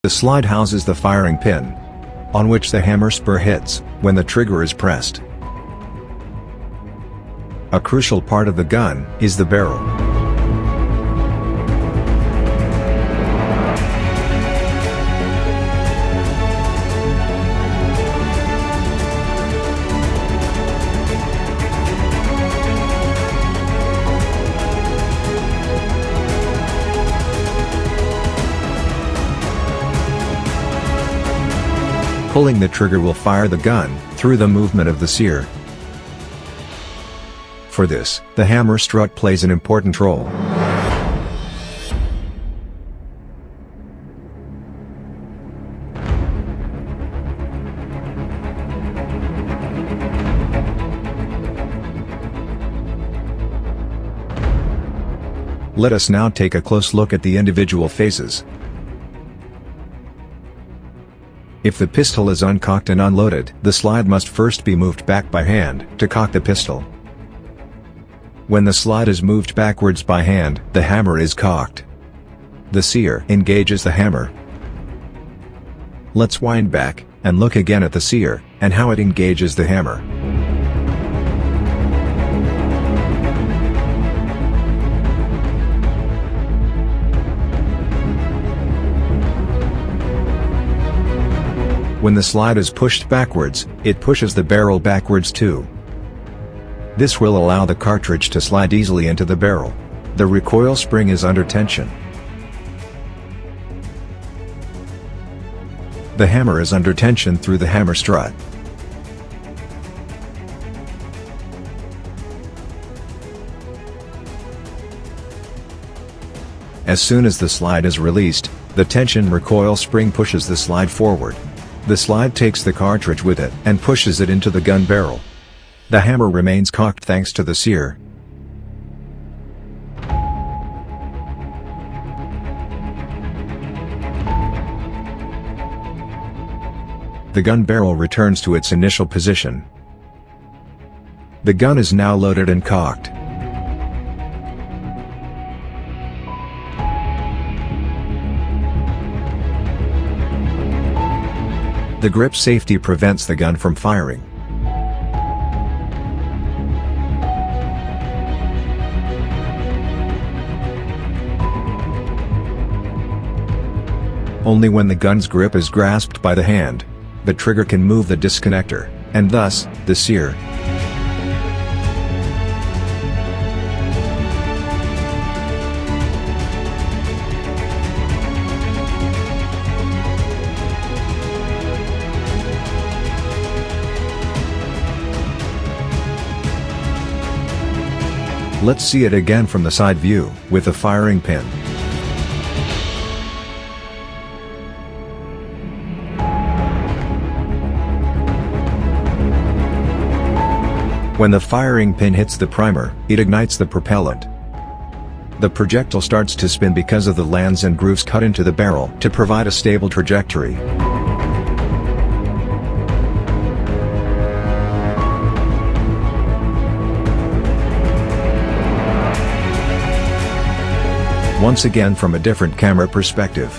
The slide houses the firing pin, on which the hammer spur hits when the trigger is pressed. A crucial part of the gun is the barrel. Pulling the trigger will fire the gun through the movement of the sear. For this, the hammer strut plays an important role. Let us now take a close look at the individual phases. If the pistol is uncocked and unloaded, the slide must first be moved back by hand to cock the pistol. When the slide is moved backwards by hand, the hammer is cocked. The sear engages the hammer. Let's wind back and look again at the sear and how it engages the hammer. When the slide is pushed backwards, it pushes the barrel backwards too. This will allow the cartridge to slide easily into the barrel. The recoil spring is under tension. The hammer is under tension through the hammer strut. As soon as the slide is released, the tension recoil spring pushes the slide forward. The slide takes the cartridge with it and pushes it into the gun barrel. The hammer remains cocked thanks to the sear. The gun barrel returns to its initial position. The gun is now loaded and cocked. The grip safety prevents the gun from firing. Only when the gun's grip is grasped by the hand, the trigger can move the disconnector, and thus, the sear. Let's see it again from the side view, with the firing pin. When the firing pin hits the primer, it ignites the propellant. The projectile starts to spin because of the lands and grooves cut into the barrel to provide a stable trajectory. Once again from a different camera perspective.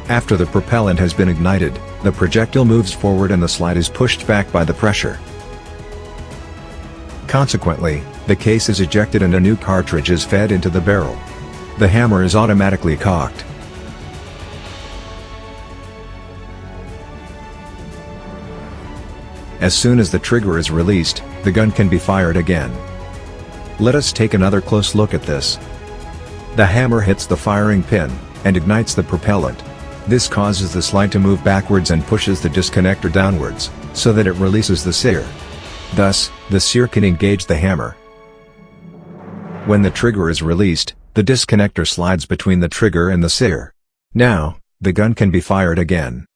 After the propellant has been ignited, the projectile moves forward and the slide is pushed back by the pressure. Consequently, the case is ejected and a new cartridge is fed into the barrel. The hammer is automatically cocked. As soon as the trigger is released, the gun can be fired again. Let us take another close look at this. The hammer hits the firing pin and ignites the propellant. This causes the slide to move backwards and pushes the disconnector downwards, so that it releases the sear. Thus, the sear can engage the hammer. When the trigger is released, the disconnector slides between the trigger and the sear. Now, the gun can be fired again.